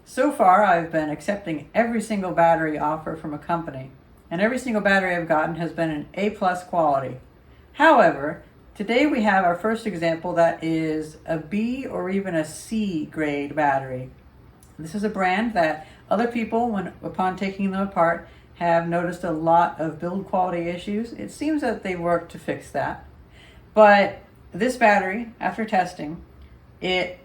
So far, I've been accepting every single battery offer from a company, and every single battery I've gotten has been an A+ quality. However, today we have our first example that is a B or even a C grade battery. This is a brand that other people, upon taking them apart, have noticed a lot of build quality issues. It seems that they worked to fix that. But this battery, after testing, it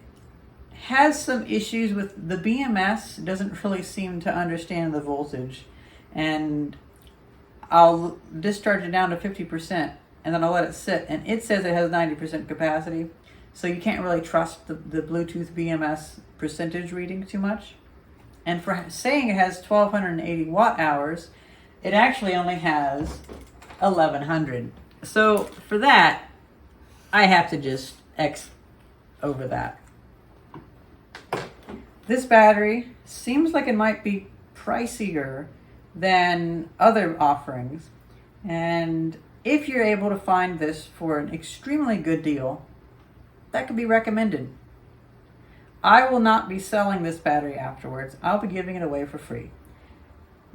has some issues with the BMS. Doesn't really seem to understand the voltage, and I'll discharge it down to 50% and then I'll let it sit, and it says it has 90% capacity, so you can't really trust the Bluetooth BMS percentage reading too much. And for saying it has 1280 watt hours, it actually only has 1100. So for that, I have to just X over that. This battery seems like it might be pricier than other offerings, and if you're able to find this for an extremely good deal, that could be recommended. I will not be selling this battery afterwards. I'll be giving it away for free.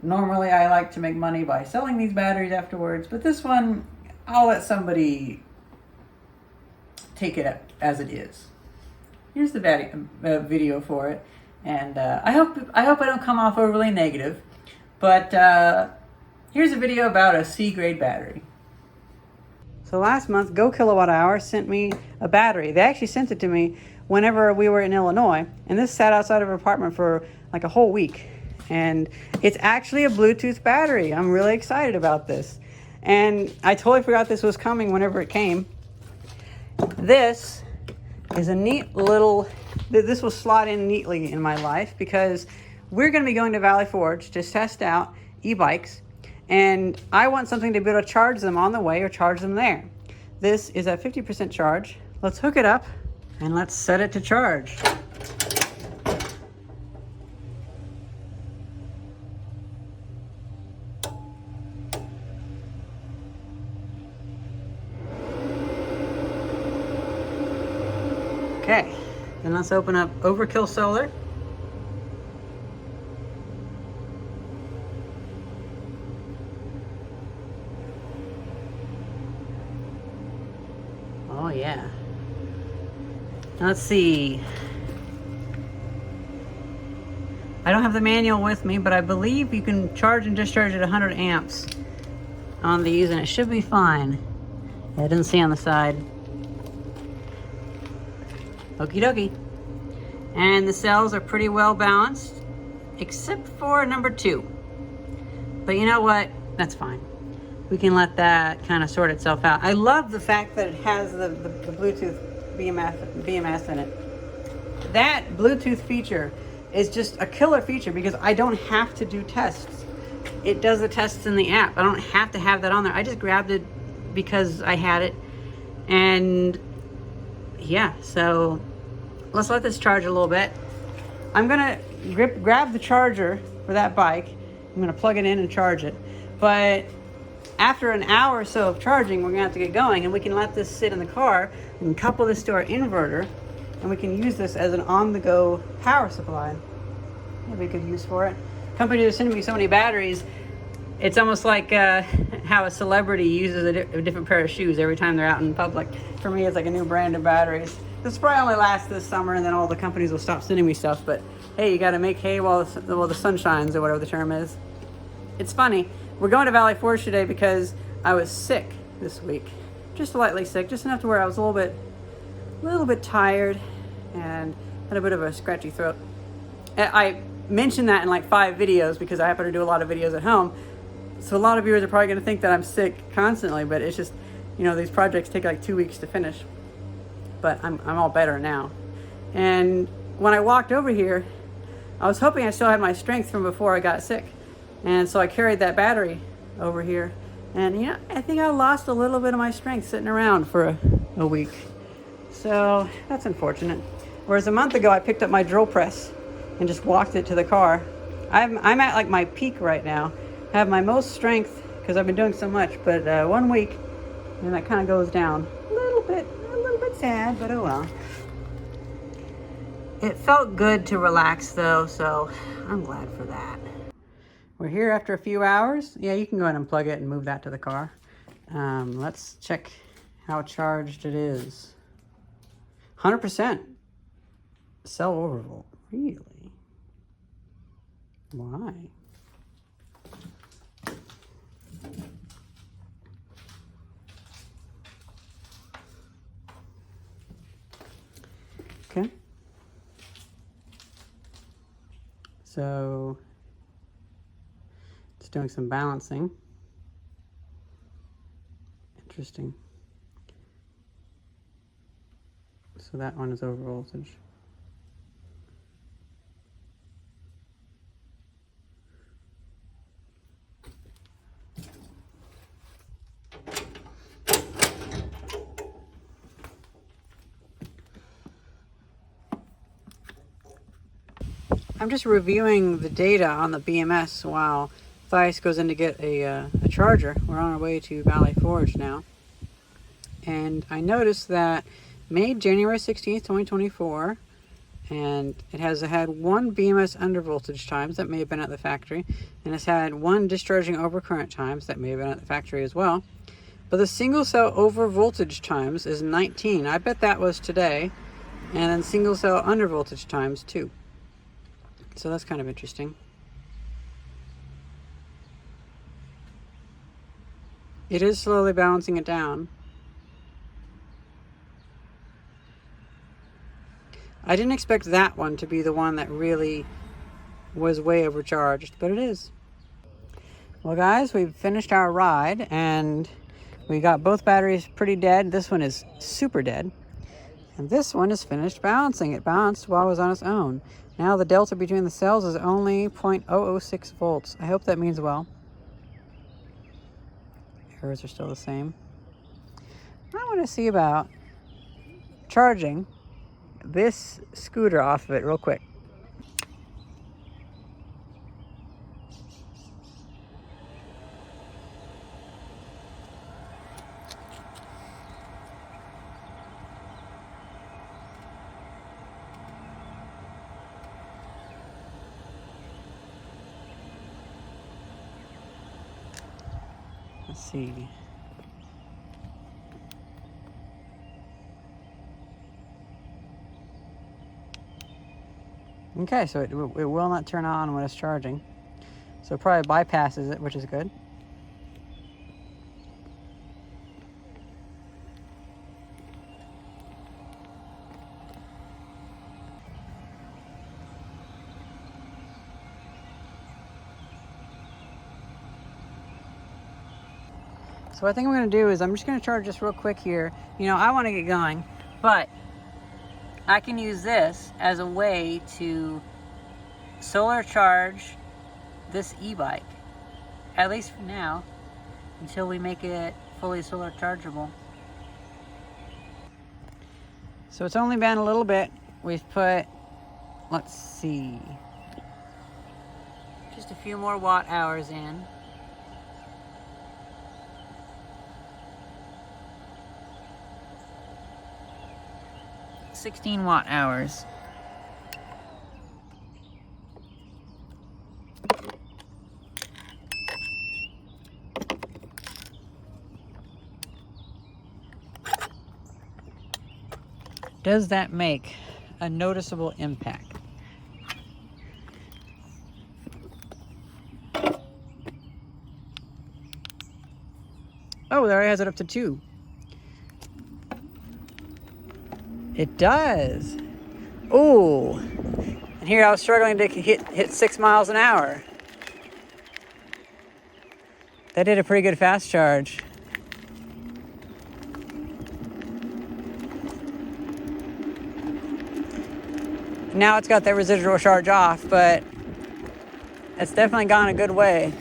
Normally I like to make money by selling these batteries afterwards, but this one, I'll let somebody take it as it is. Here's the video for it. And I hope I don't come off overly negative, but here's a video about a C grade battery. So last month, GoKWH sent me a battery. They actually sent it to me whenever we were in Illinois, and this sat outside of our apartment for like a whole week. And it's actually a Bluetooth battery. I'm really excited about this. And I totally forgot this was coming whenever it came. This is a neat little, this will slot in neatly in my life because we're going to be going to Valley Forge to test out e-bikes, and I want something to be able to charge them on the way or charge them there. This is a 50% charge. Let's hook it up and let's set it to charge. Okay, then let's open up Overkill Solar. Oh yeah. Let's see. I don't have the manual with me, but I believe you can charge and discharge at 100 amps on these, and it should be fine. Yeah, it doesn't say on the side. Okie dokie. And the cells are pretty well balanced, except for number 2. But you know what? That's fine. We can let that kind of sort itself out. I love the fact that it has the Bluetooth BMS in it. That Bluetooth feature is just a killer feature because I don't have to do tests. It does the tests in the app. I don't have to have that on there. I just grabbed it because I had it. And yeah, so let's let this charge a little bit. I'm gonna grab the charger for that bike. I'm gonna plug it in and charge it. But after an hour or so of charging, we're gonna have to get going, and we can let this sit in the car and couple this to our inverter, and we can use this as an on-the-go power supply. That'd be a good use for it. Companies are sending me so many batteries. It's almost like how a celebrity uses a different pair of shoes every time they're out in public. For me, it's like a new brand of batteries. This probably only lasts this summer, and then all the companies will stop sending me stuff. But hey, you got to make hay while the sun shines, or whatever the term is. It's funny. We're going to Valley Forge today because I was sick this week, just lightly sick, just enough to where I was a little bit tired, and had a bit of a scratchy throat. I mentioned that in like 5 videos because I happen to do a lot of videos at home. So a lot of viewers are probably going to think that I'm sick constantly, but it's just, you know, these projects take like 2 weeks to finish. But I'm all better now. And when I walked over here, I was hoping I still had my strength from before I got sick. And so I carried that battery over here. And you know, I think I lost a little bit of my strength sitting around for a week. So that's unfortunate. Whereas a month ago, I picked up my drill press and just walked it to the car. I'm at like my peak right now. I have my most strength because I've been doing so much, but 1 week, and that kind of goes down a little bit sad, but oh well. It felt good to relax though, so I'm glad for that. We're here after a few hours. Yeah, you can go ahead and plug it and move that to the car. Let's check how charged it is. 100%. Cell overvolt. Really? Why? Okay. So it's doing some balancing. Interesting. So that one is over voltage. I'm just reviewing the data on the BMS while Thais goes in to get a charger. We're on our way to Valley Forge now. And I noticed that made January 16th, 2024, and it has had one BMS under voltage times that may have been at the factory, and it's had one discharging over current times that may have been at the factory as well. But the single cell over voltage times is 19. I bet that was today. And then single cell under voltage times 2. So that's kind of interesting. It is slowly balancing it down. I didn't expect that one to be the one that really was way overcharged, but it is. Well guys, we've finished our ride and we got both batteries pretty dead. This one is super dead. And this one is finished balancing. It balanced while it was on its own. Now the delta between the cells is only 0.006 volts. I hope that means well. Errors are still the same. I want to see about charging this scooter off of it real quick. Let's see. Okay, so it will not turn on when it's charging. So it probably bypasses it, which is good. So what I think I'm going to do is I'm just going to charge this real quick here. You know, I want to get going, but I can use this as a way to solar charge this e-bike, at least for now, until we make it fully solar chargeable. So it's only been a little bit. We've put, let's see, just a few more watt hours in. $16 watt hours. Does that make a noticeable impact? Oh, there it has it up to 2. It does. Ooh. And here I was struggling to hit 6 miles an hour. That did a pretty good fast charge. Now it's got that residual charge off, but it's definitely gone a good way.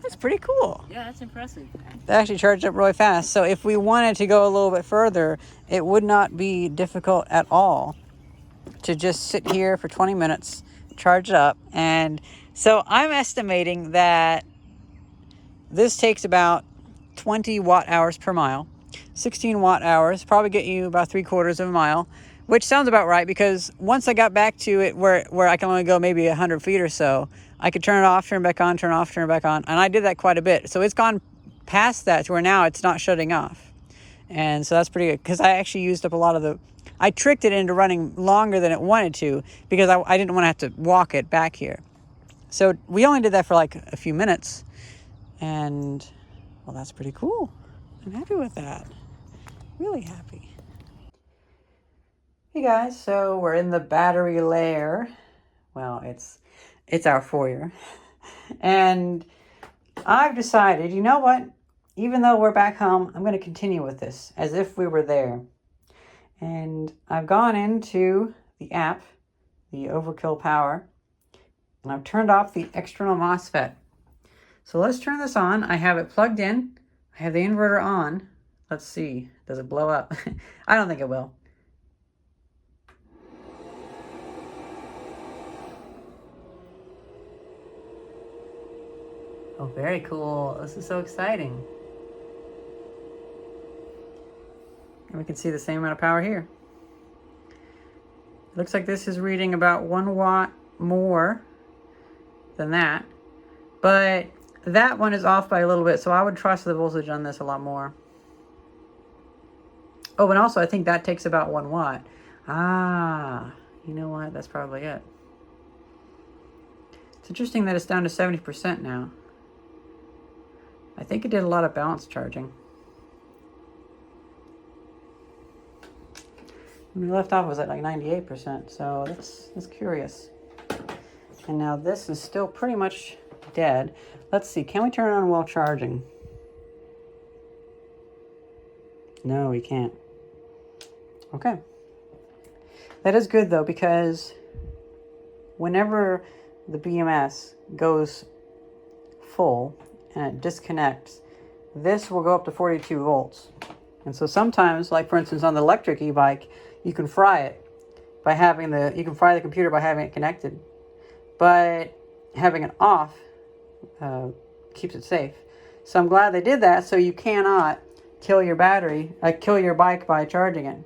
That's pretty cool. Yeah, that's impressive. That actually charged up really fast. So if we wanted to go a little bit further, it would not be difficult at all to just sit here for 20 minutes charge it up. And so I'm estimating that this takes about 20 watt hours per mile. 16 watt hours, probably get you about 3/4 of a mile, which sounds about right, because once I got back to it where I can only go maybe 100 feet or so, I could turn it off, turn it back on, turn it off, turn it back on. And I did that quite a bit. So it's gone past that to where now it's not shutting off. And so that's pretty good, because I actually used up a lot of I tricked it into running longer than it wanted to, because I didn't want to have to walk it back here. So we only did that for like a few minutes. And well, that's pretty cool. I'm happy with that. Really happy. Hey guys, so we're in the battery lair. Well, it's our foyer. And I've decided, you know what? Even though we're back home, I'm going to continue with this as if we were there. And I've gone into the app, the Overkill Power, and I've turned off the external MOSFET. So let's turn this on. I have it plugged in. I have the inverter on. Let's see. Does it blow up? I don't think it will. Oh, very cool. This is so exciting. And we can see the same amount of power here. It looks like this is reading about 1 watt more than that. But that one is off by a little bit, so I would trust the voltage on this a lot more. Oh, and also I think that takes about 1 watt. Ah, you know what? That's probably it. It's interesting that it's down to 70% now. I think it did a lot of balance charging. When we left off, it was at like 98%, so that's curious. And now this is still pretty much dead. Let's see, can we turn it on while charging? No, we can't. Okay. That is good though, because whenever the BMS goes full and it disconnects, this will go up to 42 volts. And so sometimes, like for instance on the electric e-bike, you can fry it by having you can fry the computer by having it connected. But having it off keeps it safe. So I'm glad they did that, so you cannot kill your kill your bike by charging it.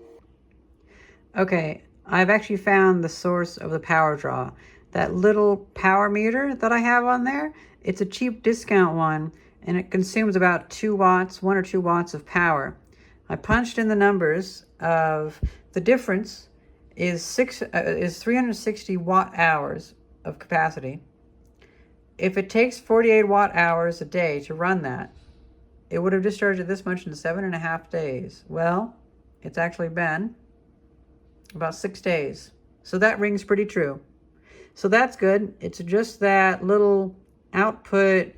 Okay, I've actually found the source of the power draw. That little power meter that I have on there, it's a cheap discount one, and it consumes about 2 watts, 1 or 2 watts of power. I punched in the numbers of the difference is 360 watt hours of capacity. If it takes 48 watt hours a day to run that, it would have discharged this much in 7.5 days. Well, it's actually been about 6 days. So that rings pretty true. So that's good. It's just that little output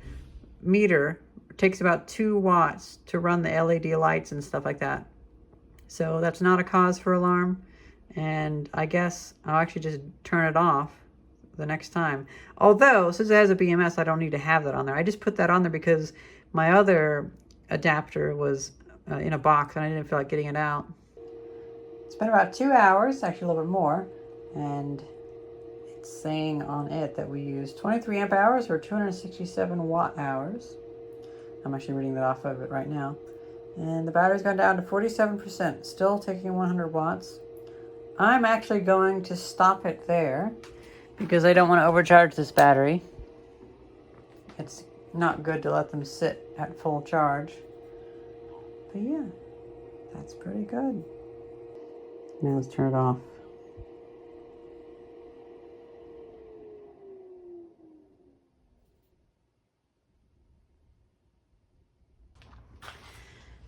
meter. It takes about 2 watts to run the LED lights and stuff like that. So that's not a cause for alarm. And I guess I'll actually just turn it off the next time. Although, since it has a BMS, I don't need to have that on there. I just put that on there because my other adapter was in a box and I didn't feel like getting it out. It's been about 2 hours, actually a little bit more, and it's saying on it that we used 23 amp hours or 267 watt hours. I'm actually reading that off of it right now. And the battery's gone down to 47%, still taking 100 watts. I'm actually going to stop it there because I don't want to overcharge this battery. It's not good to let them sit at full charge. But yeah, that's pretty good. Now let's turn it off.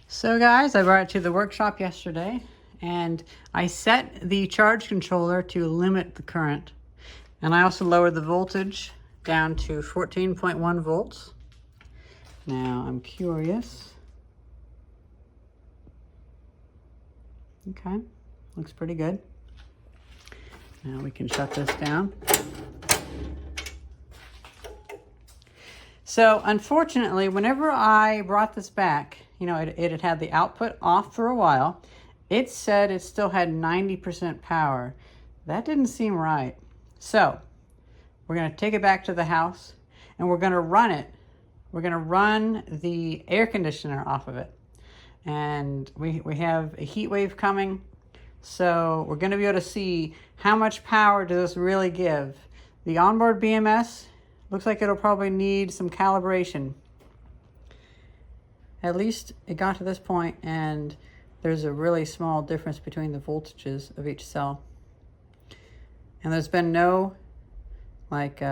So guys, I brought it to the workshop yesterday and I set the charge controller to limit the current. And I also lowered the voltage down to 14.1 volts. Now I'm curious. Okay, looks pretty good. Now we can shut this down. So unfortunately, whenever I brought this back, you know, it had the output off for a while. It said it still had 90% power. That didn't seem right. So We're going to take it back to the house and we're going to run it. We're going to run the air conditioner off of it. And we have a heat wave coming. So we're going to be able to see how much power does this really give. The onboard BMS looks like it'll probably need some calibration. At least it got to this point and there's a really small difference between the voltages of each cell. And there's been no like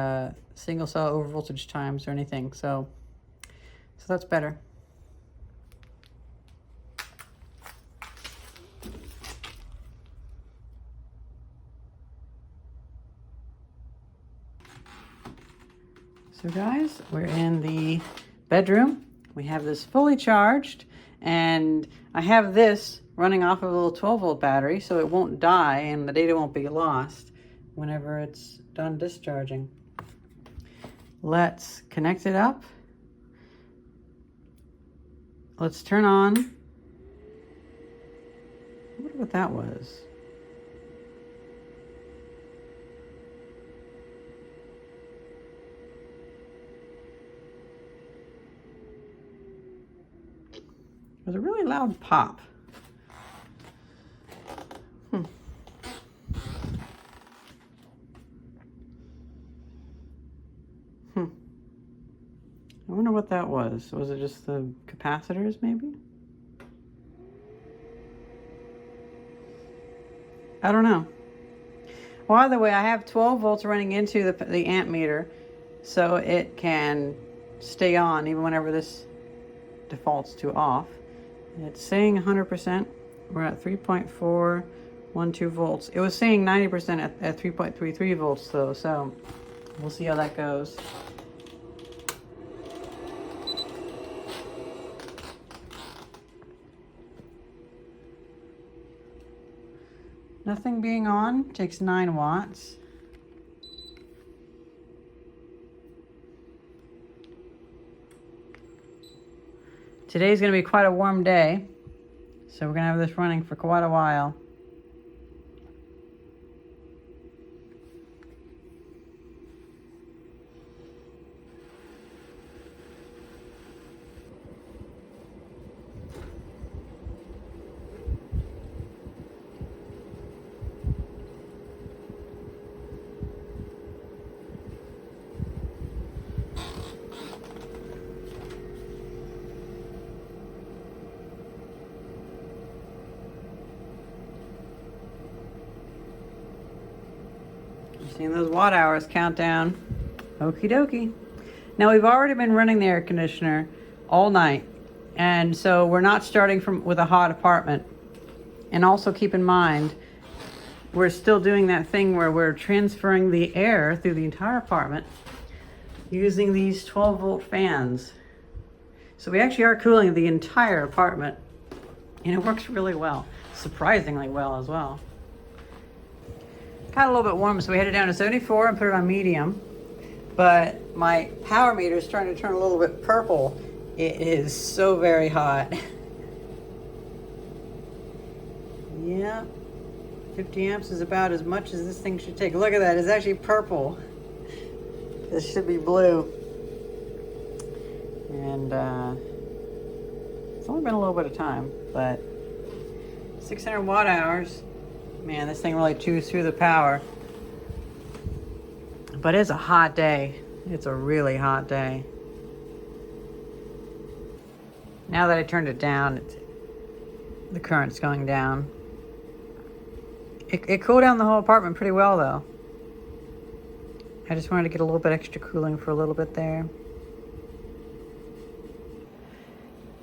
single cell over voltage times or anything. So that's better. So guys, we're in the bedroom. We have this fully charged and I have this running off of a little 12-volt battery so it won't die and the data won't be lost whenever it's done discharging. Let's connect it up. Let's turn on. I wonder what that was. It was a really loud pop. I wonder what that was. Was it just the capacitors maybe? I don't know. Well, either way, I have 12 volts running into the amp meter so it can stay on even whenever this defaults to off. It's saying 100%. We're at 3.412 volts. It was saying 90% at 3.33 volts though, so we'll see how that goes. Nothing being on takes 9 watts. Today's going to be quite a warm day, so we're going to have this running for quite a while. Seeing those watt hours count down. Okie dokie. Now we've already been running the air conditioner all night. And so we're not starting with a hot apartment. And also keep in mind, we're still doing that thing where we're transferring the air through the entire apartment using these 12-volt fans. So we actually are cooling the entire apartment. And it works really well. Surprisingly well as well. Got a little bit warm, so we had it down to 74 and put it on medium. But my power meter is starting to turn a little bit purple. It is so very hot. Yeah, 50 amps is about as much as this thing should take. Look at that, it's actually purple. This should be blue. And it's only been a little bit of time, but 600 watt hours. Man, this thing really chews through the power. But it's a hot day. It's a really hot day. Now that I turned it down, the current's going down. It cooled down the whole apartment pretty well though. I just wanted to get a little bit extra cooling for a little bit there.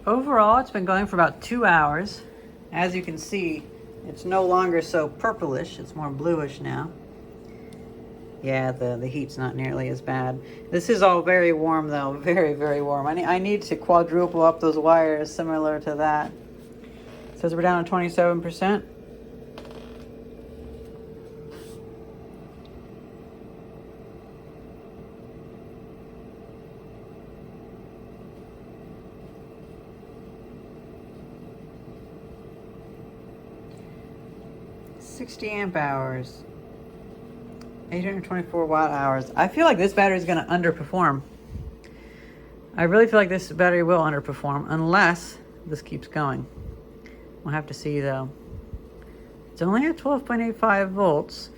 Overall, it's been going for about 2 hours. As you can see, it's no longer so purplish, it's more bluish now. Yeah, the heat's not nearly as bad. This is all very warm though, very, very warm. I need to quadruple up those wires similar to that. It says we're down to 27%. – 60 amp hours. 824 watt hours. I feel like this battery is going to underperform. I really feel like this battery will underperform unless this keeps going. We'll have to see though. It's only at 12.85 volts.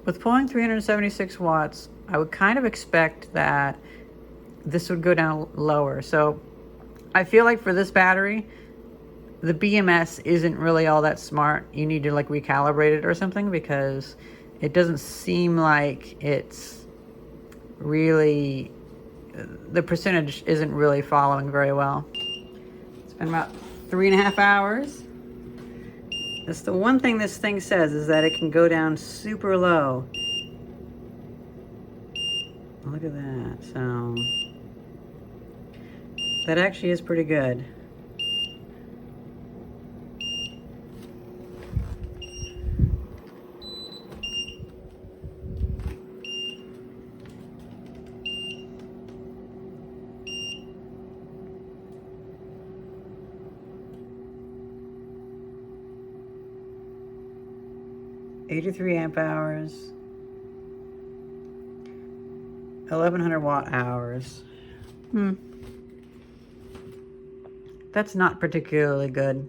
With pulling 376 watts, I would kind of expect that this would go down lower. So I feel like for this battery, the BMS isn't really all that smart. You need to like recalibrate it or something, because it doesn't seem like it's really, the percentage isn't really following very well. It's been about 3.5 hours. That's the one thing this thing says, is that it can go down super low. Look at that. So that actually is pretty good. '83 amp hours, 1100 watt hours. That's not particularly good.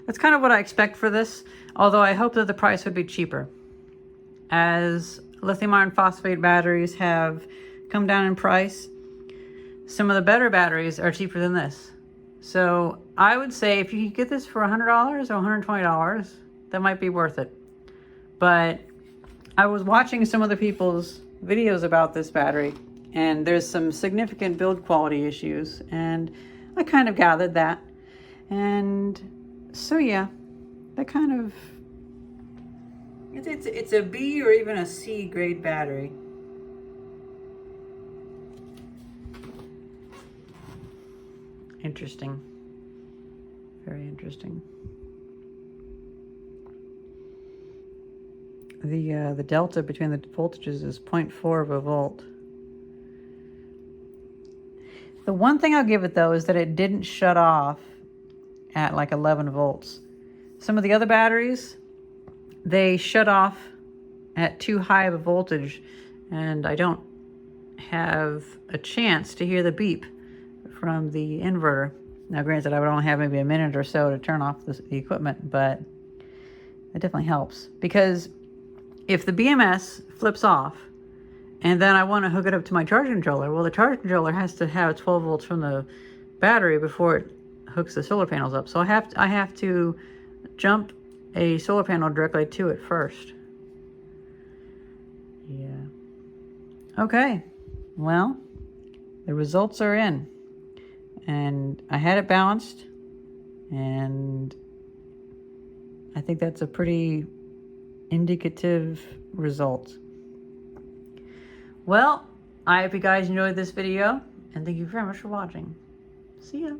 That's kind of what I expect for this, although I hope that the price would be cheaper. As lithium iron phosphate batteries have come down in price, some of the better batteries are cheaper than this. So I would say if you could get this for $100 or $120, that might be worth it. But I was watching some other people's videos about this battery, and there's some significant build quality issues, and I kind of gathered that. And so yeah, that kind of, it's a B or even a C grade battery. Interesting. Very interesting. The delta between the voltages is 0.4 of a volt. The one thing I'll give it though is that it didn't shut off at like 11 volts. Some of the other batteries, they shut off at too high of a voltage, and I don't have a chance to hear the beep from the inverter. Now granted, I would only have maybe a minute or so to turn off the equipment, but it definitely helps, because if the BMS flips off and then I want to hook it up to my charge controller, well, the charge controller has to have 12 volts from the battery before it hooks the solar panels up. So I have to jump a solar panel directly to it first. Yeah. Okay. Well, the results are in, and I had it balanced, and I think that's a pretty indicative result. Well, I hope you guys enjoyed this video, and thank you very much for watching. See ya.